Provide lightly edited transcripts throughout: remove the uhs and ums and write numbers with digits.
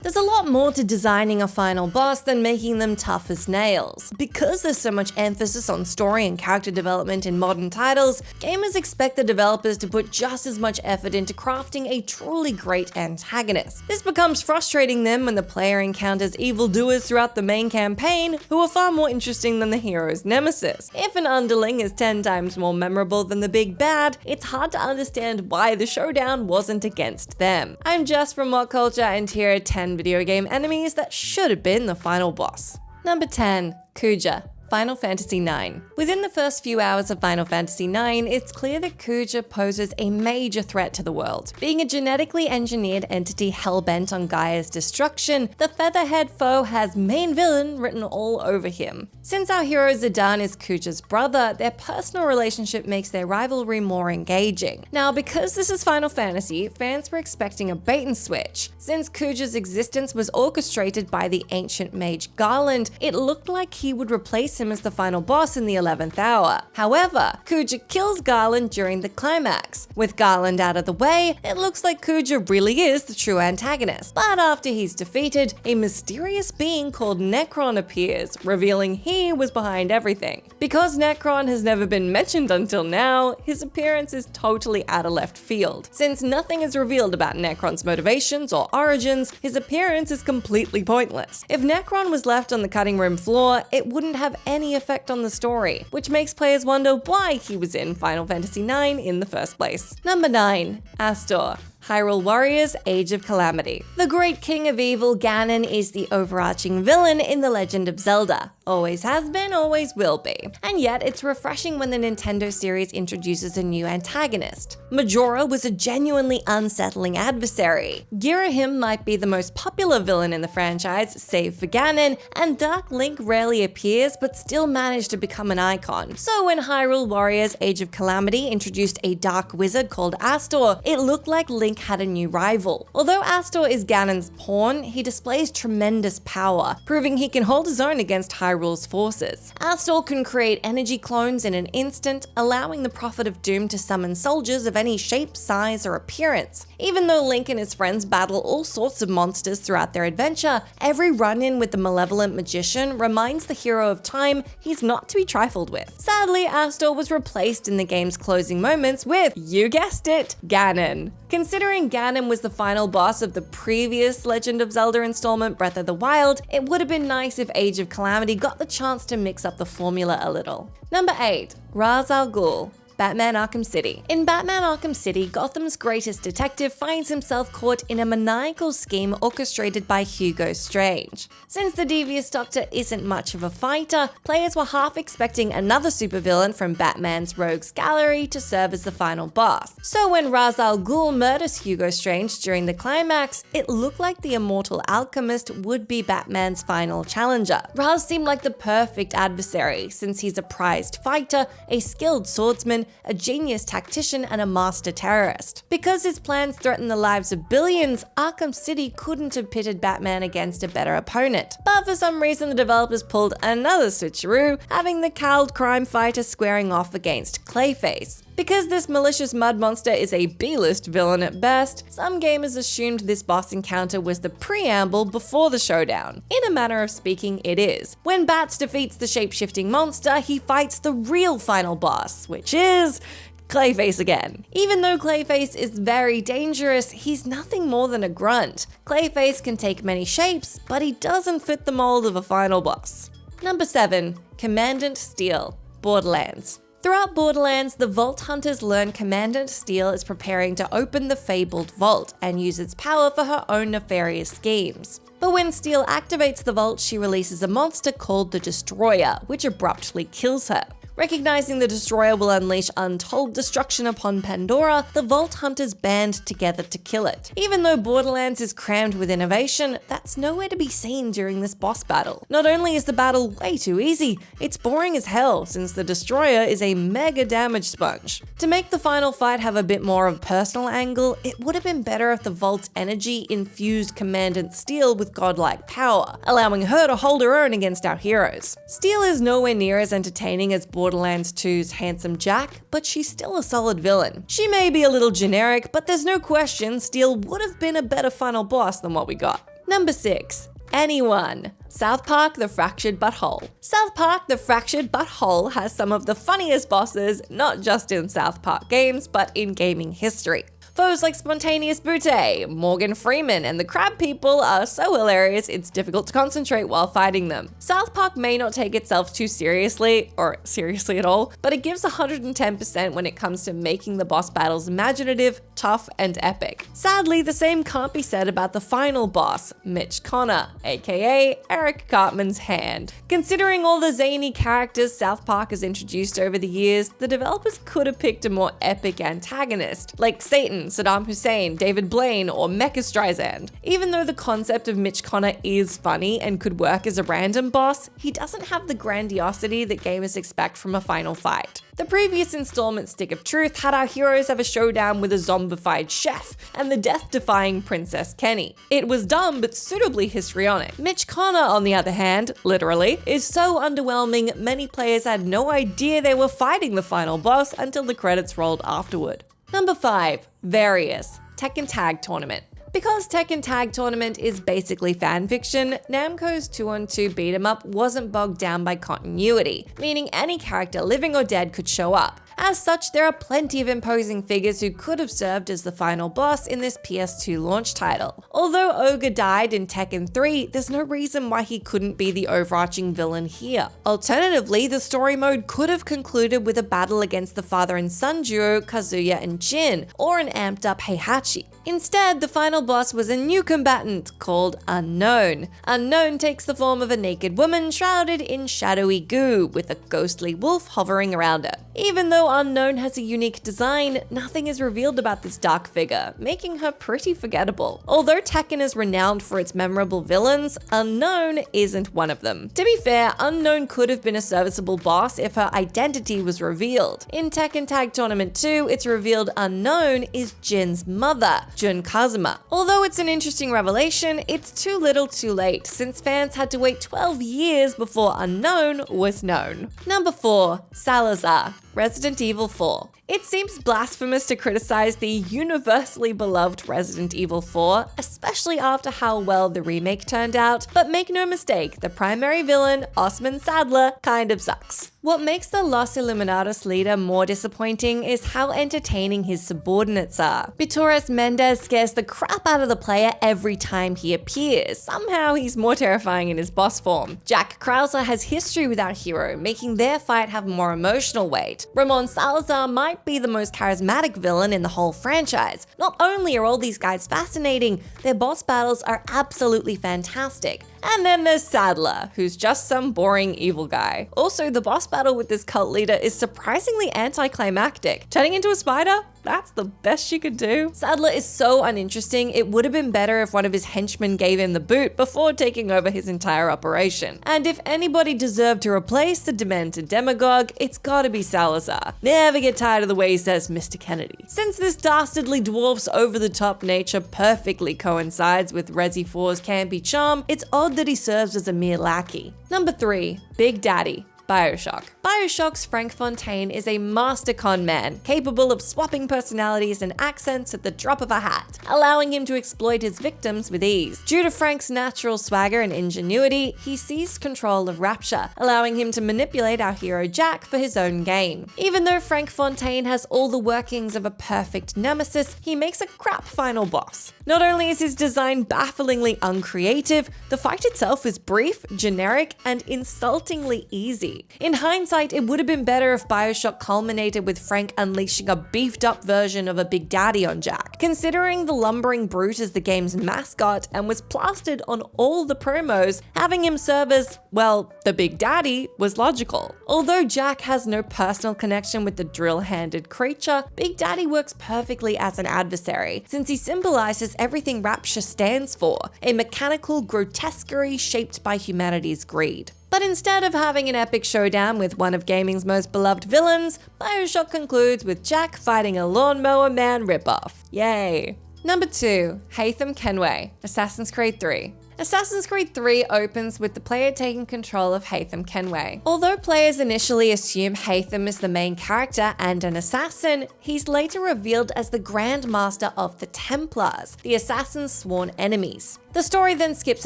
There's a lot more to designing a final boss than making them tough as nails. Because there's so much emphasis on story and character development in modern titles, gamers expect the developers to put just as much effort into crafting a truly great antagonist. This becomes frustrating then when the player encounters evildoers throughout the main campaign who are far more interesting than the hero's nemesis. If an underling is 10 times more memorable than the big bad, it's hard to understand why the showdown wasn't against them. I'm Jess from WhatCulture, and here are 10 video game enemies that should have been the final boss. Number 10. Kuja, Final Fantasy IX. Within the first few hours of Final Fantasy IX, it's clear that Kuja poses a major threat to the world. Being a genetically engineered entity hell-bent on Gaia's destruction, the featherhead foe has main villain written all over him. Since our hero Zidane is Kuja's brother, their personal relationship makes their rivalry more engaging. Now, because this is Final Fantasy, fans were expecting a bait and switch. Since Kuja's existence was orchestrated by the ancient mage Garland, it looked like he would replace him as the final boss in the 11th hour. However, Kuja kills Garland during the climax. With Garland out of the way, it looks like Kuja really is the true antagonist. But after he's defeated, a mysterious being called Necron appears, revealing he was behind everything. Because Necron has never been mentioned until now, his appearance is totally out of left field. Since nothing is revealed about Necron's motivations or origins, his appearance is completely pointless. If Necron was left on the cutting room floor, it wouldn't have any effect on the story, which makes players wonder why he was in Final Fantasy IX in the first place. Number 9. Astor, Hyrule Warriors Age of Calamity. The great king of evil, Ganon, is the overarching villain in The Legend of Zelda. Always has been, always will be. And yet, it's refreshing when the Nintendo series introduces a new antagonist. Majora was a genuinely unsettling adversary. Girahim might be the most popular villain in the franchise, save for Ganon, and Dark Link rarely appears but still managed to become an icon. So when Hyrule Warriors Age of Calamity introduced a dark wizard called Astor, it looked like Link had a new rival. Although Astor is Ganon's pawn, he displays tremendous power, proving he can hold his own against Hyrule's forces. Astor can create energy clones in an instant, allowing the Prophet of Doom to summon soldiers of any shape, size, or appearance. Even though Link and his friends battle all sorts of monsters throughout their adventure, every run-in with the malevolent magician reminds the hero of time he's not to be trifled with. Sadly, Astor was replaced in the game's closing moments with, you guessed it, Ganon. Considering Ganon was the final boss of the previous Legend of Zelda installment, Breath of the Wild, it would have been nice if Age of Calamity got the chance to mix up the formula a little. Number 8. Ra's al Ghul, Batman Arkham City. In Batman Arkham City, Gotham's greatest detective finds himself caught in a maniacal scheme orchestrated by Hugo Strange. Since the devious Doctor isn't much of a fighter, players were half expecting another supervillain from Batman's Rogues Gallery to serve as the final boss. So when Ra's al Ghul murders Hugo Strange during the climax, it looked like the immortal alchemist would be Batman's final challenger. Ra's seemed like the perfect adversary, since he's a prized fighter, a skilled swordsman, a genius tactician, and a master terrorist. Because his plans threaten the lives of billions, Arkham City couldn't have pitted Batman against a better opponent. But for some reason, the developers pulled another switcheroo, having the cowled crime fighter squaring off against Clayface. Because this malicious mud monster is a B-list villain at best, some gamers assumed this boss encounter was the preamble before the showdown. In a manner of speaking, it is. When Bats defeats the shape-shifting monster, he fights the real final boss, which is Clayface again. Even though Clayface is very dangerous, he's nothing more than a grunt. Clayface can take many shapes, but he doesn't fit the mold of a final boss. Number 7. Commandant Steel, Borderlands. Throughout Borderlands, the Vault Hunters learn Commandant Steel is preparing to open the fabled vault and use its power for her own nefarious schemes. But when Steel activates the vault, she releases a monster called the Destroyer, which abruptly kills her. Recognizing the Destroyer will unleash untold destruction upon Pandora, the Vault Hunters band together to kill it. Even though Borderlands is crammed with innovation, that's nowhere to be seen during this boss battle. Not only is the battle way too easy, it's boring as hell since the Destroyer is a mega damage sponge. To make the final fight have a bit more of a personal angle, it would have been better if the Vault's energy infused Commandant Steel with godlike power, allowing her to hold her own against our heroes. Steel is nowhere near as entertaining as Borderlands 2's Handsome Jack, but she's still a solid villain. She may be a little generic, but there's no question Steel would have been a better final boss than what we got. Number 6. Anyone. South Park: The Fractured But Whole. South Park: The Fractured But Whole has some of the funniest bosses, not just in South Park games, but in gaming history. Foes like Spontaneous Butte, Morgan Freeman, and the Crab People are so hilarious it's difficult to concentrate while fighting them. South Park may not take itself too seriously, or seriously at all, but it gives 110% when it comes to making the boss battles imaginative, tough, and epic. Sadly, the same can't be said about the final boss, Mitch Connor, aka Eric Cartman's hand. Considering all the zany characters South Park has introduced over the years, the developers could have picked a more epic antagonist, like Satan, Saddam Hussein, David Blaine, or Mecha Streisand. Even though the concept of Mitch Connor is funny and could work as a random boss, he doesn't have the grandiosity that gamers expect from a final fight. The previous installment, Stick of Truth, had our heroes have a showdown with a zombified chef and the death-defying Princess Kenny. It was dumb but suitably histrionic. Mitch Connor, on the other hand, literally, is so underwhelming many players had no idea they were fighting the final boss until the credits rolled afterward. Number 5. Various. Tekken Tag Tournament. Because Tekken Tag Tournament is basically fanfiction, Namco's 2-on-2 beat-em-up wasn't bogged down by continuity, meaning any character living or dead could show up. As such, there are plenty of imposing figures who could have served as the final boss in this PS2 launch title. Although Ogre died in Tekken 3, there's no reason why he couldn't be the overarching villain here. Alternatively, the story mode could have concluded with a battle against the father and son duo Kazuya and Jin, or an amped up Heihachi. Instead, the final boss was a new combatant called Unknown. Unknown takes the form of a naked woman shrouded in shadowy goo, with a ghostly wolf hovering around her. Even though Unknown has a unique design, nothing is revealed about this dark figure, making her pretty forgettable. Although Tekken is renowned for its memorable villains, Unknown isn't one of them. To be fair, Unknown could have been a serviceable boss if her identity was revealed. In Tekken Tag Tournament 2, it's revealed Unknown is Jin's mother, Jun Kazuma. Although it's an interesting revelation, it's too little too late, since fans had to wait 12 years before Unknown was known. Number 4. Salazar. Resident Evil 4. It seems blasphemous to criticize the universally beloved Resident Evil 4, especially after how well the remake turned out, but make no mistake, the primary villain, Osman Sadler, kind of sucks. What makes the Los Illuminados leader more disappointing is how entertaining his subordinates are. Vitores Mendez scares the crap out of the player every time he appears. Somehow he's more terrifying in his boss form. Jack Krauser has history with our hero, making their fight have more emotional weight. Ramon Salazar might be the most charismatic villain in the whole franchise. Not only are all these guys fascinating, their boss battles are absolutely fantastic. And then there's Sadler, who's just some boring evil guy. Also, the boss battle with this cult leader is surprisingly anticlimactic. Turning into a spider? That's the best she could do. Sadler is so uninteresting, it would have been better if one of his henchmen gave him the boot before taking over his entire operation. And if anybody deserved to replace the demented demagogue, it's gotta be Salazar. Never get tired of the way he says Mr. Kennedy. Since this dastardly dwarf's over-the-top nature perfectly coincides with Resi 4's campy charm, it's odd that he serves as a mere lackey. Number 3. Big Daddy. BioShock. BioShock's Frank Fontaine is a master con man, capable of swapping personalities and accents at the drop of a hat, allowing him to exploit his victims with ease. Due to Frank's natural swagger and ingenuity, he seized control of Rapture, allowing him to manipulate our hero Jack for his own gain. Even though Frank Fontaine has all the workings of a perfect nemesis, he makes a crap final boss. Not only is his design bafflingly uncreative, the fight itself is brief, generic, and insultingly easy. In hindsight, it would have been better if BioShock culminated with Frank unleashing a beefed up version of a Big Daddy on Jack. Considering the lumbering brute is the game's mascot and was plastered on all the promos, having him serve as, well, the Big Daddy was logical. Although Jack has no personal connection with the drill-handed creature, Big Daddy works perfectly as an adversary, since he symbolizes everything Rapture stands for, a mechanical grotesquerie shaped by humanity's greed. But instead of having an epic showdown with one of gaming's most beloved villains, BioShock concludes with Jack fighting a Lawnmower Man ripoff. Yay! Number 2. Haytham Kenway. Assassin's Creed 3. Assassin's Creed 3 opens with the player taking control of Haytham Kenway. Although players initially assume Haytham is the main character and an assassin, he's later revealed as the Grand Master of the Templars, the assassin's sworn enemies. The story then skips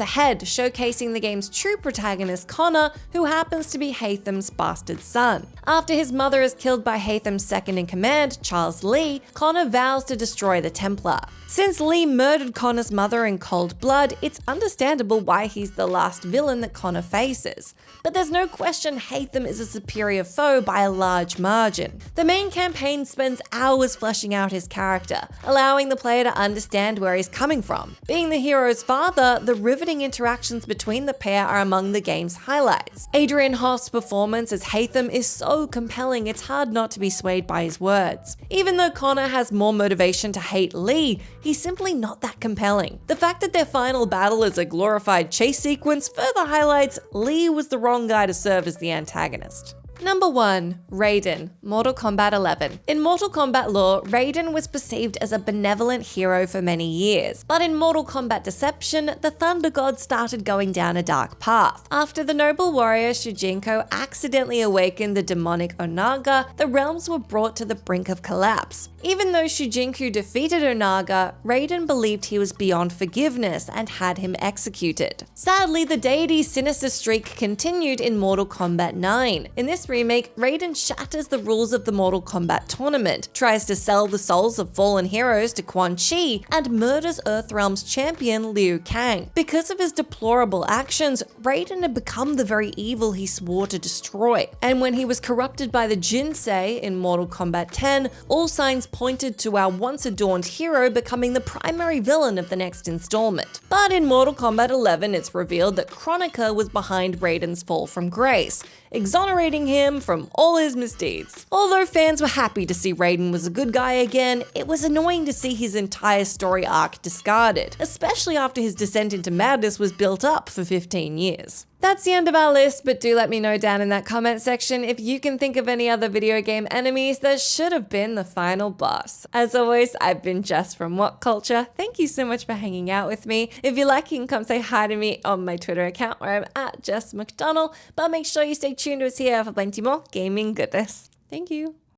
ahead, showcasing the game's true protagonist Connor, who happens to be Haytham's bastard son. After his mother is killed by Haytham's second-in-command, Charles Lee, Connor vows to destroy the Templar. Since Lee murdered Connor's mother in cold blood, it's understandable why he's the last villain that Connor faces. But there's no question Haytham is a superior foe by a large margin. The main campaign spends hours fleshing out his character, allowing the player to understand where he's coming from. Being the hero's father, the riveting interactions between the pair are among the game's highlights. Adrian Hoff's performance as Haytham is so compelling it's hard not to be swayed by his words. Even though Connor has more motivation to hate Lee, he's simply not that compelling. The fact that their final battle is a glorified chase sequence further highlights Lee was the wrong guy to serve as the antagonist. Number 1. Raiden, Mortal Kombat 11. In Mortal Kombat lore, Raiden was perceived as a benevolent hero for many years, but in Mortal Kombat Deception, the Thunder God started going down a dark path. After the noble warrior Shujinko accidentally awakened the demonic Onaga, the realms were brought to the brink of collapse. Even though Shujinko defeated Onaga, Raiden believed he was beyond forgiveness and had him executed. Sadly, the deity's sinister streak continued in Mortal Kombat 9. In this remake, Raiden shatters the rules of the Mortal Kombat tournament, tries to sell the souls of fallen heroes to Quan Chi, and murders Earthrealm's champion Liu Kang. Because of his deplorable actions, Raiden had become the very evil he swore to destroy. And when he was corrupted by the Jinsei in Mortal Kombat 10, all signs pointed to our once adorned hero becoming the primary villain of the next installment. But in Mortal Kombat 11, it's revealed that Kronika was behind Raiden's fall from grace, exonerating him from all his misdeeds. Although fans were happy to see Raiden was a good guy again, it was annoying to see his entire story arc discarded, especially after his descent into madness was built up for 15 years. That's the end of our list, but do let me know down in that comment section if you can think of any other video game enemies that should have been the final boss. As always, I've been Jess from WhatCulture. Thank you so much for hanging out with me. If you like, you can come say hi to me on my Twitter account where I'm at Jess McDonald, but make sure you stay tuned to us here for plenty more gaming goodness. Thank you.